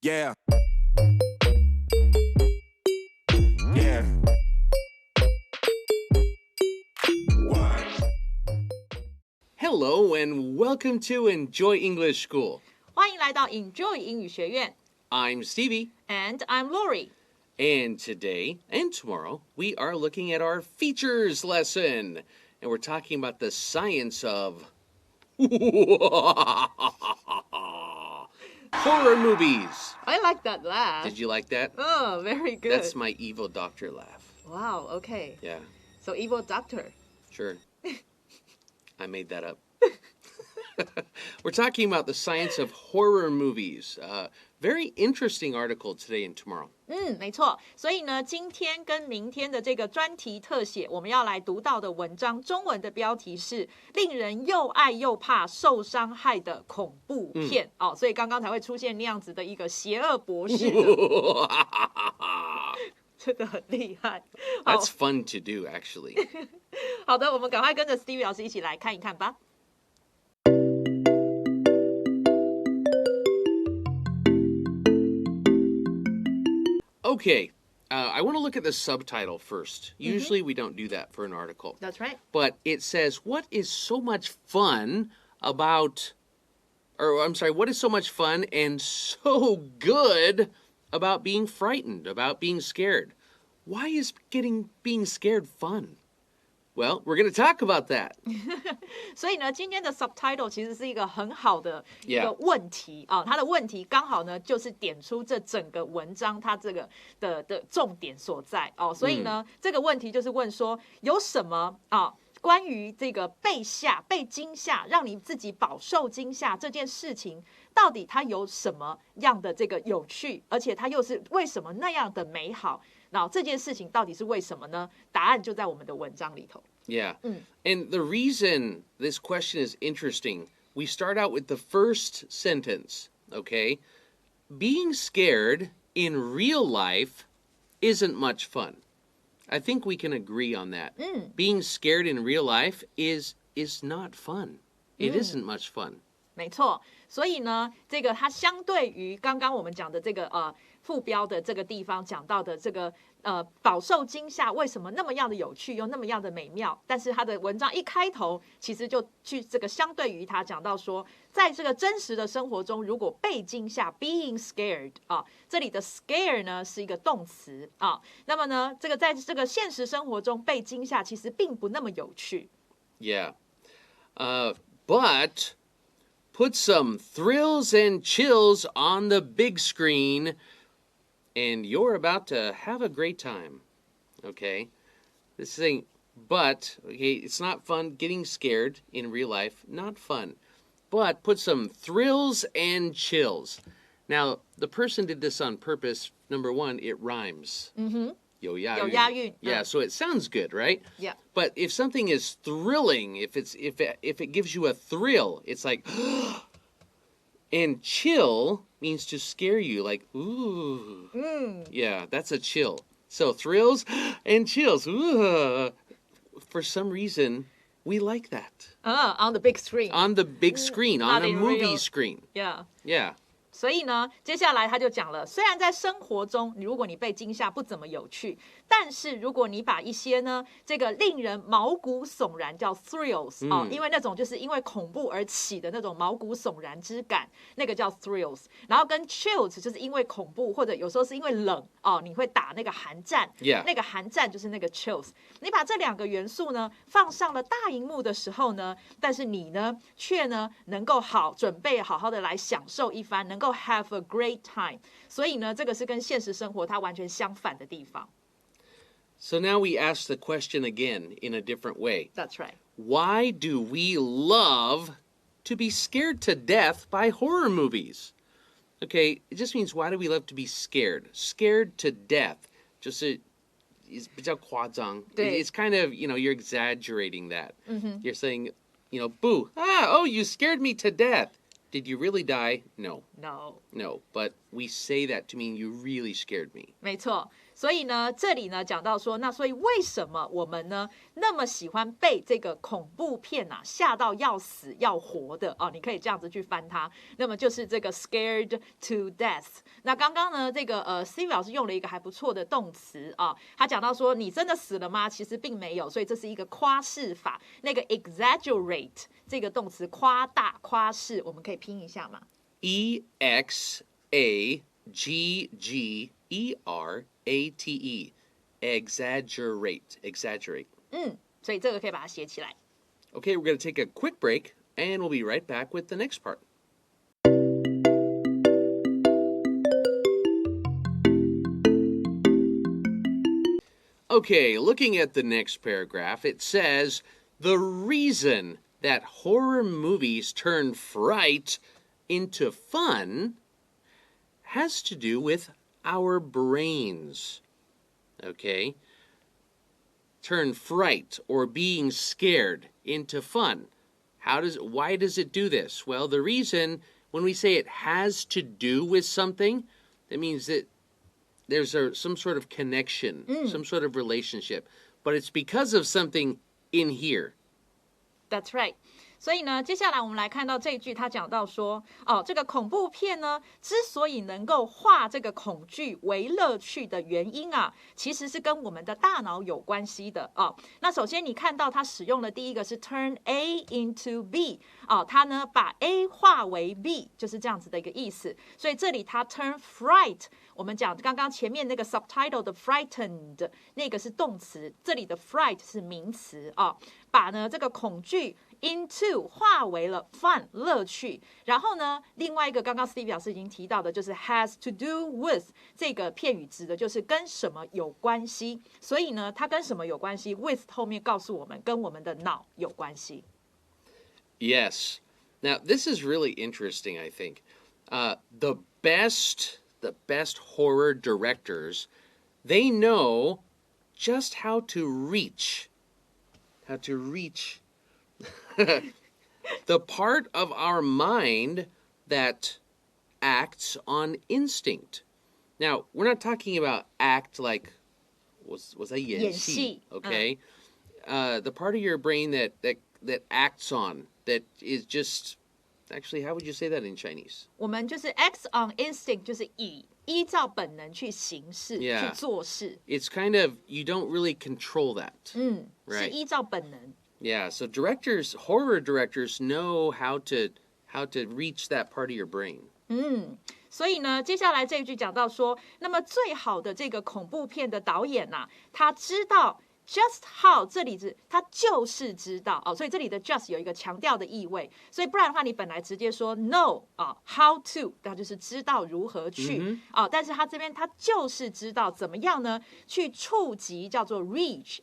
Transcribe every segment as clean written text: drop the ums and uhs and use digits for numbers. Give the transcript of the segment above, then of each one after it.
Yeah. Yeah. Hello and welcome to Enjoy English School. 欢迎来到 Enjoy 英语学院 I'm Stevie. And I'm Laurie. And today and tomorrow, we are looking at our features lesson. And we're talking about the science of horror movies. I like that laugh. Did you like that? Oh, very good. That's my evil doctor laugh. Wow, okay. Yeah, So evil doctor. sure. I made that up. We're talking about the science of horror movies. Very interesting article today and tomorrow. 没错。所以呢，今天跟明天的这个专题特写，我们要来读到的文章，中文的标题是“令人又爱又怕受伤害的恐怖片”哦，所以刚刚才会出现那样子的一个邪恶博士的，真的很厉害。That's fun to do, actually. 好的，我们赶快跟着 Stevie 老师一起来看一看吧。Okay, I want to look at the subtitle first. Usually we don't do that for an article. That's right. But it says, what is so much fun about, or I'm sorry, what is so much fun and so good about being frightened, about being scared? Why is being scared fun? Well, we're going to talk about that. 所以呢，今天的 subtitle 其实是一个很好的一个 Yeah. 问题啊，它的问题刚好呢就是点出这整个文章它这个的重点所在哦，所以呢，这个问题就是问说有什么啊？关于这个被惊吓，让你自己饱受惊吓这件事情，到底它有什么样的这个有趣，而且它又是为什么那样的美好？那这件事情到底是为什么呢？答案就在我们的文章里头。Yeah. And the reason this question is interesting, we start out with the first sentence, okay? Being scared in real life isn't much fun. I think we can agree on that. Being scared in real life is not fun. It isn't much fun. 没错，所以呢，这个它相对于刚刚我们讲的这个副标的这个地方讲到的这个饱受惊吓，为什么那么样的有趣又那么样的美妙？但是它的文章一开头其实就去这个相对于它讲到说，在这个真实的生活中，如果被惊吓 （being scared） 啊，这里的 scare 呢是一个动词啊，那么呢，这个在这个现实生活中被惊吓其实并不那么有趣。Yeah. But put some thrills and chills on the big screen, and you're about to have a great time. Okay? This thing, but, okay, it's not fun getting scared in real life. Not fun. But put some thrills and chills. Now, the person did this on purpose. Number one, it rhymes. 有押韵. Yeah, so it sounds good, right? Yeah. But if something is thrilling, if it gives you a thrill, it's like, and chill means to scare you, like, ooh. Yeah, that's a chill. So thrills and chills. Ooh. For some reason, we like that. On the big screen. On the big screen, on Not a in movie real. screen. Yeah. Yeah. 所以呢，接下来他就讲了，虽然在生活中，如果你被惊吓不怎么有趣，但是如果你把一些呢，这个令人毛骨悚然叫 thrills 哦，因为那种就是因为恐怖而起的那种毛骨悚然之感，那个叫 thrills。然后跟 chills 就是因为恐怖或者有时候是因为冷哦，你会打那个寒战， Yeah. 那个寒战就是那个 chills。你把这两个元素呢放上了大荧幕的时候呢，但是你呢却呢能够准备好好的来享受一番，能够 have a great time。所以呢，这个是跟现实生活它完全相反的地方。So now we ask the question again in a different way. That's right. Why do we love to be scared to death by horror movies? Okay, it just means why do we love to be scared? Scared to death. 就是比较夸张. It's kind of, you're exaggerating that. You're saying, boo. Oh, you scared me to death. Did you really die? No. No. No, but we say that to mean you really scared me. 没错。所以呢，这里呢讲到说，那所以为什么我们呢那么喜欢被这个恐怖片啊吓到要死要活的哦？你可以这样子去翻它，那么就是这个 scared to death。那刚刚呢，这个Stevie 老师用了一个还不错的动词啊，他讲到说，你真的死了吗？其实并没有，所以这是一个夸饰法。那个 exaggerate 这个动词夸大夸饰，我们可以拼一下吗？ E-X-A-G-G-E-R-A-T-E exaggerate 所以这个可以把它写起来。 Okay, we're going to take a quick break and we'll be right back with the next part. Okay, looking at the next paragraph, it says, the reason that horror movies turn fright into fun has to do with our brains. Okay? Turn fright or being scared into fun. Why does it do this? Well, the reason when we say it has to do with something, that means that there's some sort of connection, some sort of relationship. But it's because of something in here. That's right. 所以呢，接下来我们来看到这一句，他讲到说，这个恐怖片呢，之所以能够化这个恐惧为乐趣的原因啊，其实是跟我们的大脑有关系的哦。那首先你看到他使用的第一个是 turn A into B，他呢把 A 化为 B， 就是这样子的一个意思。所以这里他 turn fright， 我们讲刚刚前面那个 subtitle 的 frightened 那个是动词，这里的 fright 是名词啊，把呢这个恐惧into 化为了 fun 乐趣，然后呢，另外一个刚刚 Stevie 老师已经提到的，就是 has to do with 这个片语指的就是跟什么有关系，所以呢，它跟什么有关系 ？with 后面告诉我们跟我们的脑有关系。Yes. Now this is really interesting. I think the best horror directors, they know just how to reach the part of our mind that acts on instinct. Now, we're not talking about act like was I 演戏, okay? The part of your brain that acts on, that is just actually, how would you say that in Chinese? 我们就是 acts on instinct， 就是依照本能去行事， Yeah. 去做事。 It's kind of, you don't really control that. 是依照本能。Yeah, so horror directors know how to reach that part of your brain. 所以呢，接下来这一句讲到说，那么最好的这个恐怖片的导演啊，他知道 just how， 这里他就是知道所以这里的 just 有一个强调的意味，所以不然的话，你本来直接说 know how to， 那就是知道如何去但是他这边他就是知道怎么样呢？去触及叫做 reach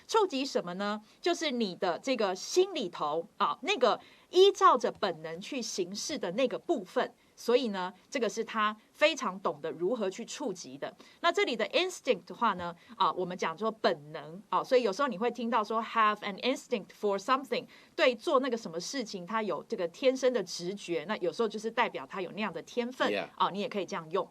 触及什么呢？就是你的这个心里头那个依照着本能去行事的那个部分。所以呢，这个是他非常懂得如何去触及的。那这里的 instinct 的话呢，我们讲说本能所以有时候你会听到说 have an instinct for something， 对做那个什么事情，他有这个天生的直觉。那有时候就是代表他有那样的天分你也可以这样用。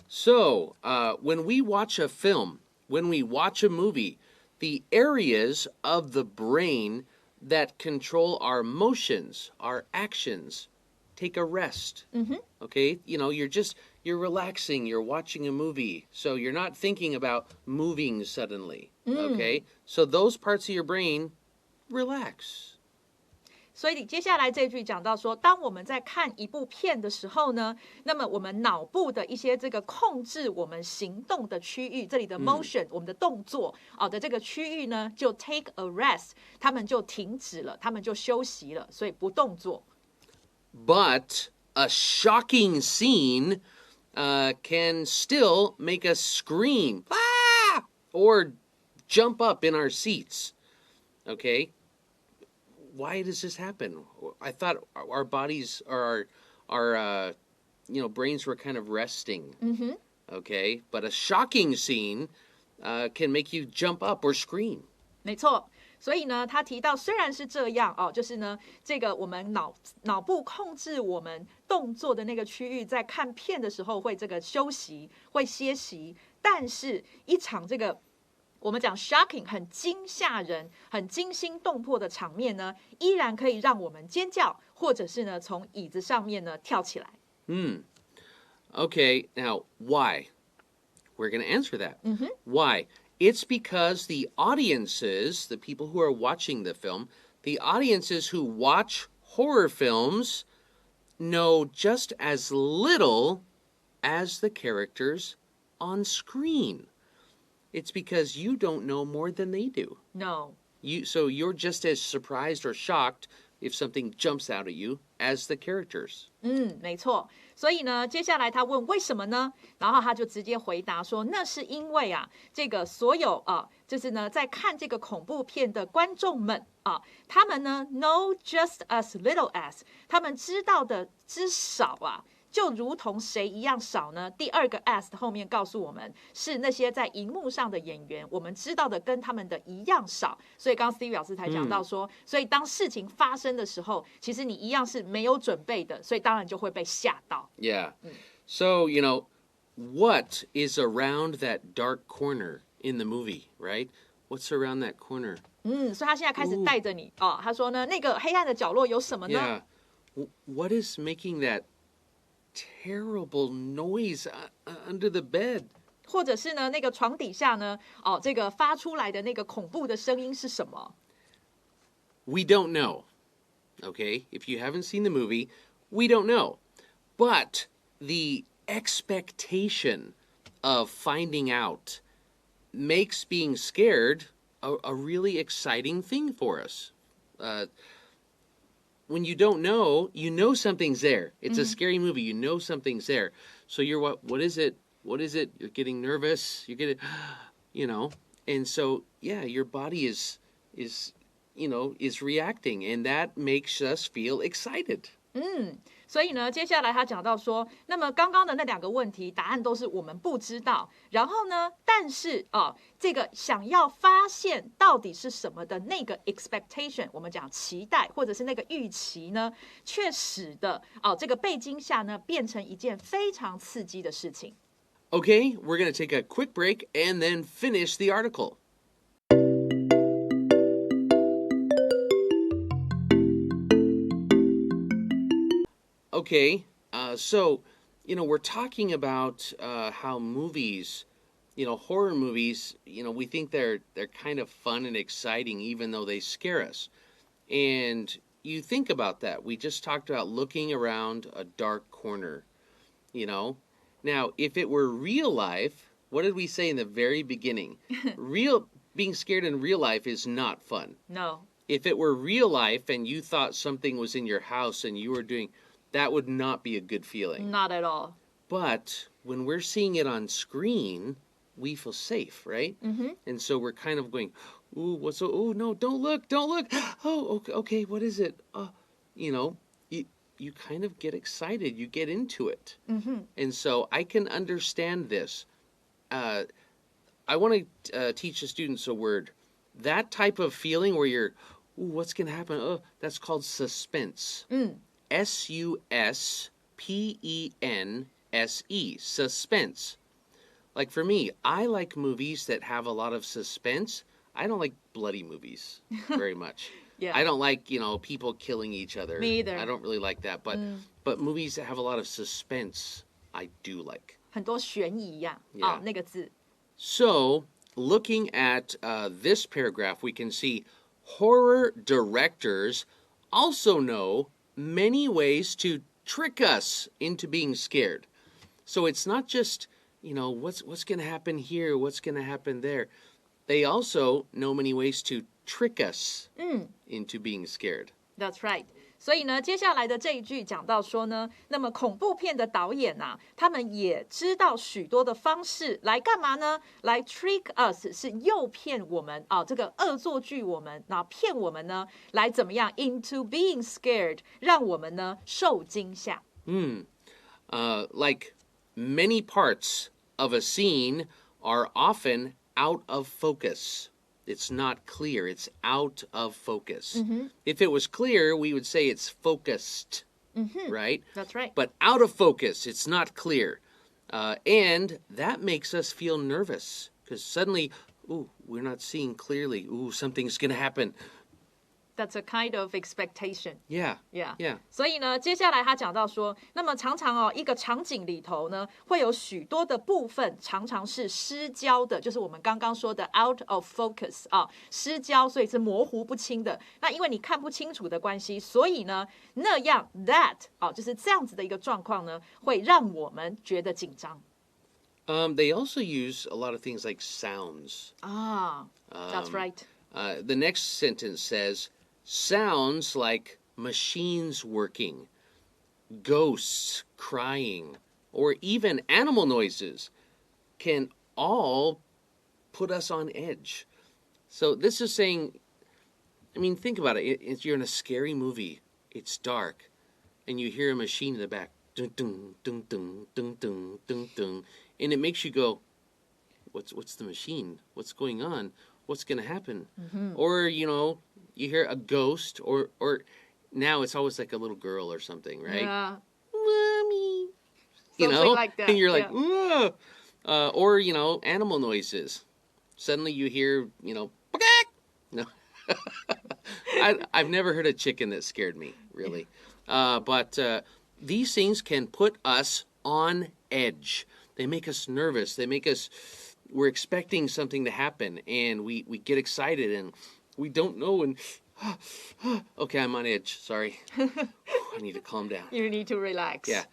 So, when we watch a film, when we watch a movie, the areas of the brain that control our emotions, our actions, take a rest. Okay? You're relaxing, you're watching a movie, so you're not thinking about moving suddenly. Okay? So those parts of your brain relax. 所以接下来这句讲到说，当我们在看一部片的时候呢，那么我们脑部的一些这个控制我们行动的区域，这里的 motion，我们的动作的这个区域呢，就 take a rest， 他们就停止了，他们就休息了，所以不动作。But a shocking scene can still make us scream, or jump up in our seats. Okay? Why does this happen? I thought our bodies or our brains were kind of resting. Okay? But a shocking scene can make you jump up or scream. 没错。所以呢，他提到虽然是这样就是呢，这个我们脑部控制我们动作的那个区域，在看片的时候会这个休息，会歇息，但是一场这个我们讲 shocking 很惊吓人、很惊心动魄的场面呢，依然可以让我们尖叫，或者是呢从椅子上面呢跳起来。Okay, now why? We're going to answer that. Why? It's because the audiences, the people who are watching the film, the audiences who watch horror films know just as little as the characters on screen. It's because you don't know more than they do. No. So you're just as surprised or shocked if something jumps out at you as the characters. 没错。所以呢，接下来他问为什么呢？然后他就直接回答说，那是因为啊，这个所有就是呢，在看这个恐怖片的观众们他们呢 know just as little as， 他们知道的之少啊。就如同谁一样少呢？第二个 as 后面告诉我们，是那些在荧幕上的演员，我们知道的跟他们的一样少。所以刚刚 Stevie 老师才讲到说，所以当事情发生的时候，其实你一样是没有准备的，所以当然就会被吓到。Yeah. So, you know, what is around that dark corner in the movie, right? What's around that corner? 所以他现在开始带着你他说呢，那个黑暗的角落有什么呢？ Yeah. What is making that terrible noise under the bed? 或者是呢，那个床底下呢，这个发出来的那个恐怖的声音是什么？ We don't know. Okay? If you haven't seen the movie, we don't know. But the expectation of finding out makes being scared a really exciting thing for us. When you don't know, you know something's there. It's a scary movie. You know something's there. So you're what is it? What is it? You're getting nervous. You're getting, you know. And so, yeah, your body is reacting, and that makes us feel excited. 所以呢，接下来他讲到说，那么刚刚的那两个问题，答案都是我们不知道。然后呢，但是这个想要发现到底是什么的那个 expectation， 我们讲期待或者是那个预期呢，却使得这个被惊吓呢变成一件非常刺激的事情。Okay, we're going to take a quick break and then finish the article. Okay, so, we're talking about how movies, horror movies, we think they're kind of fun and exciting even though they scare us. And you think about that. We just talked about looking around a dark corner, Now, if it were real life, what did we say in the very beginning? Being scared in real life is not fun. No. If it were real life and you thought something was in your house and you were doing... that would not be a good feeling. Not at all. But when we're seeing it on screen, we feel safe, right? And so we're kind of going, oh, no, don't look. Oh, okay, what is it? You kind of get excited. You get into it. And so I can understand this. I want to teach the students a word. That type of feeling where you're, what's going to happen? Oh, that's called suspense. suspense, suspense. Like for me, I like movies that have a lot of suspense. I don't like bloody movies very much. Yeah. I don't like, people killing each other. Me either. I don't really like that. But movies that have a lot of suspense, I do like. 很多悬疑呀， Yeah. 那个字。 So, looking at this paragraph, we can see horror directors also know many ways to trick us into being scared. So it's not just, what's going to happen here, what's going to happen there. They also know many ways to trick us into being scared. That's right. 所以呢，接下来的这一句讲到说呢，那么恐怖片的导演他们也知道许多的方式来干嘛呢？来 trick us， 是诱骗我们这个恶作剧我们，然后骗我们呢，来怎么样 into being scared， 让我们呢受惊吓。Like many parts of a scene are often out of focus. It's not clear. It's out of focus. If it was clear, we would say it's focused, right? That's right. But out of focus, it's not clear. And that makes us feel nervous because suddenly, ooh, we're not seeing clearly. Ooh, something's going to happen. That's a kind of expectation. Yeah. Yeah. Yeah. 所以呢，接下来他讲到说，那么常常一个场景里头呢，会有许多的部分常常是失焦的，就是我们刚刚说的 out of focus 失焦，所以是模糊不清的。那因为你看不清楚的关系，所以呢，那样 that 就是这样子的一个状况呢，会让我们觉得紧张。They also use a lot of things like sounds. That's right. The next sentence says,Sounds like machines working, ghosts crying, or even animal noises can all put us on edge. So this is saying, I mean, think about it. You're in a scary movie. It's dark, and you hear a machine in the back, dun dun dun dun dun dun dun dun, and it makes you go, "What's the machine? What's going on? What's going to happen?" Or you hear a ghost, or now it's always like a little girl or something, right? Yeah. Mommy. Something like that. And you're like, yeah. or, animal noises. Suddenly you hear, no. I've never heard a chicken that scared me, really. But these things can put us on edge. They make us nervous. We're expecting something to happen, and we get excited, and we don't know, and okay, I'm on edge. Sorry. I need to calm down. You need to relax. Yeah.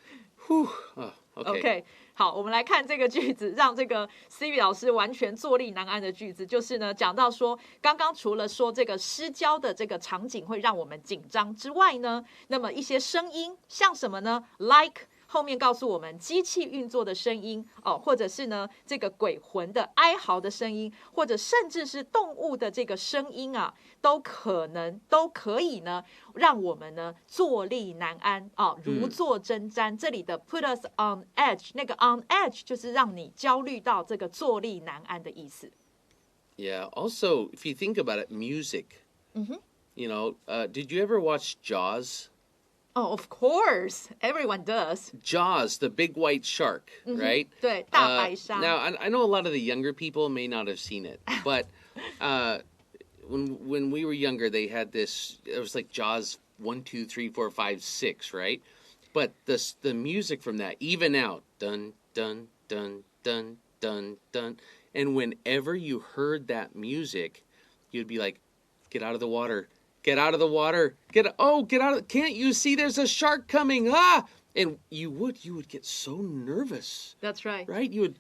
Okay. 好，我们来看这个句子，让这个 Stevie 老师完全坐立难安的句子，就是呢，讲到说，刚刚除了说这个失焦的这个场景会让我们紧张之外呢，那么一些声音像什么呢 ？Like 后面告诉我们机器运作的声音或者是呢这个鬼魂的哀嚎的声音，或者甚至是动物的这个声音都可以呢让我们呢坐立难安如坐针毡。这里的 put us on edge， 那个 on edge 就是让你焦虑到这个坐立难安的意思。Yeah. Also, if you think about it, music. Did you ever watch Jaws?Oh, of course. Everyone does. Jaws, the big white shark, right? 对，大白鲨。Now, I know a lot of the younger people may not have seen it, but when we were younger, they had this, it was like Jaws 1, 2, 3, 4, 5, 6, right? But the music from that, even out, dun, dun, dun, dun, dun, dun. And whenever you heard that music, you'd be like, get out of the water. Get out of the water. Get out. Can't you see there's a shark coming? And you would get so nervous. That's right. Right? You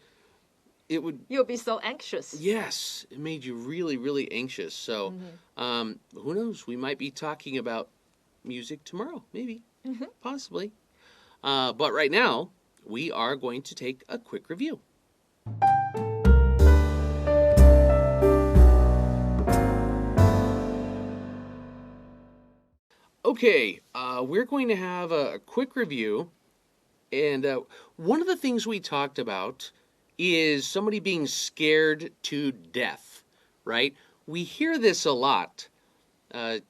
would be so anxious. Yes. It made you really, really anxious. So, who knows? We might be talking about music tomorrow. Maybe. Possibly. But right now, we are going to take a quick review. Okay, we're going to have a quick review, and one of the things we talked about is somebody being scared to death, right? We hear this a lot. One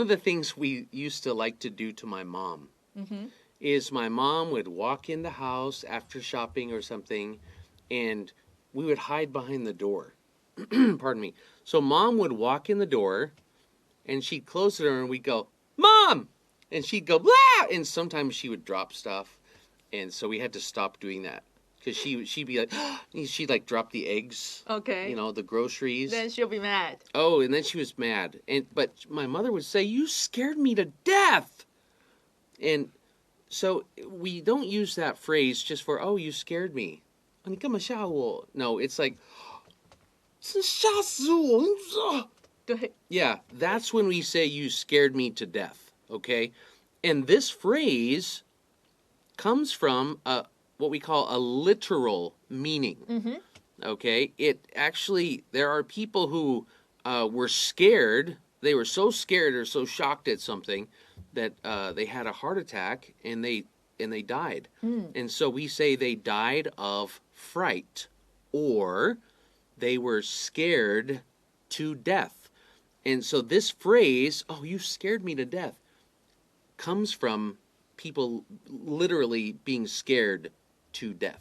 of the things we used to like to do to my mom is my mom would walk in the house after shopping or something, and we would hide behind the door. Pardon me. So mom would walk in the door, and she'd close the door, and we'd go, Mom! And she'd go, blah! And sometimes she would drop stuff. And so we had to stop doing that. Because she'd be like, she'd like drop the eggs. Okay. The groceries. Then she'll be mad. Oh, and then she was mad. But my mother would say, you scared me to death! And so we don't use that phrase just for, oh, you scared me. No, it's like, 吓死我! Yeah, that's when we say you scared me to death, okay? And this phrase comes from what we call a literal meaning, okay? It actually, there are people who were scared. They were so scared or so shocked at something that they had a heart attack and they died. And so we say they died of fright or they were scared to death. And so this phrase, oh, you scared me to death, comes from people literally being scared to death.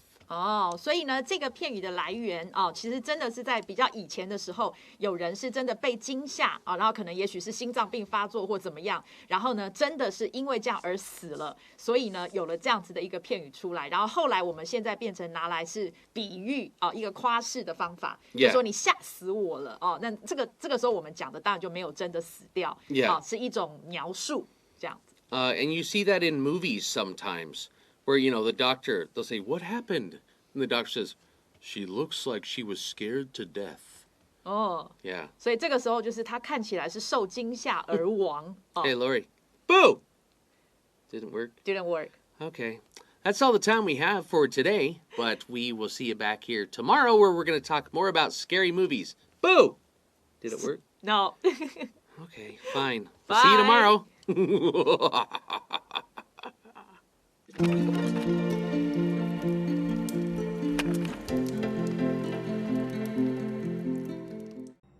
所以呢，这个片语的来源其实真的是在比较以前的时候，有人是真的被惊吓然后可能也许是心脏病发作或怎么样，然后呢，真的是因为这样而死了，所以呢，有了这样子的一个片语出来，然后后来我们现在变成拿来是比喻一个夸饰的方法，就说你吓死我了那这个时候我们讲的当然就没有真的死掉是一种描述这样子。And you see that in movies sometimes. Where, the doctor, they'll say, what happened? And the doctor says, she looks like she was scared to death. Yeah. 所以这个时候就是他看起来是受惊吓而亡。Hey, Laurie. Boo! Didn't work? Didn't work. Okay. That's all the time we have for today, but we will see you back here tomorrow where we're going to talk more about scary movies. Boo! Did it work? No. Okay, fine. Bye. See you tomorrow.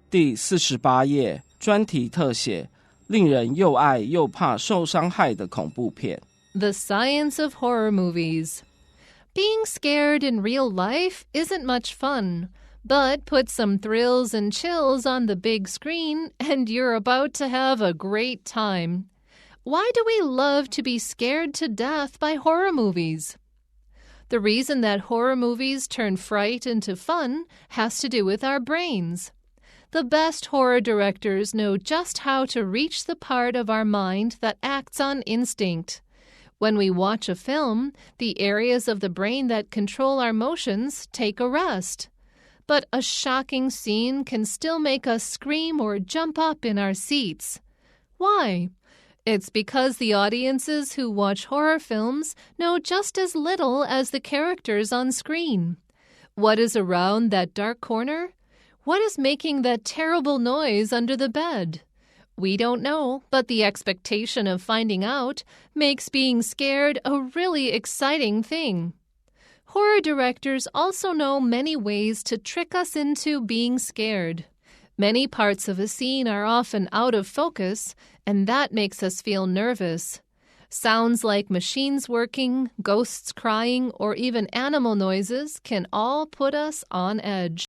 第48页专题特写，令人又爱又怕受伤害的恐怖片。The science of horror movies. Being scared in real life isn't much fun, but put some thrills and chills on the big screen and you're about to have a great time. Why do we love to be scared to death by horror movies? The reason that horror movies turn fright into fun has to do with our brains. The best horror directors know just how to reach the part of our mind that acts on instinct. When we watch a film, the areas of the brain that control our emotions take a rest. But a shocking scene can still make us scream or jump up in our seats. Why? It's because the audiences who watch horror films know just as little as the characters on screen. What is around that dark corner? What is making that terrible noise under the bed? We don't know, but the expectation of finding out makes being scared a really exciting thing. Horror directors also know many ways to trick us into being scared. Many parts of a scene are often out of focus, and that makes us feel nervous. Sounds like machines working, ghosts crying, or even animal noises can all put us on edge.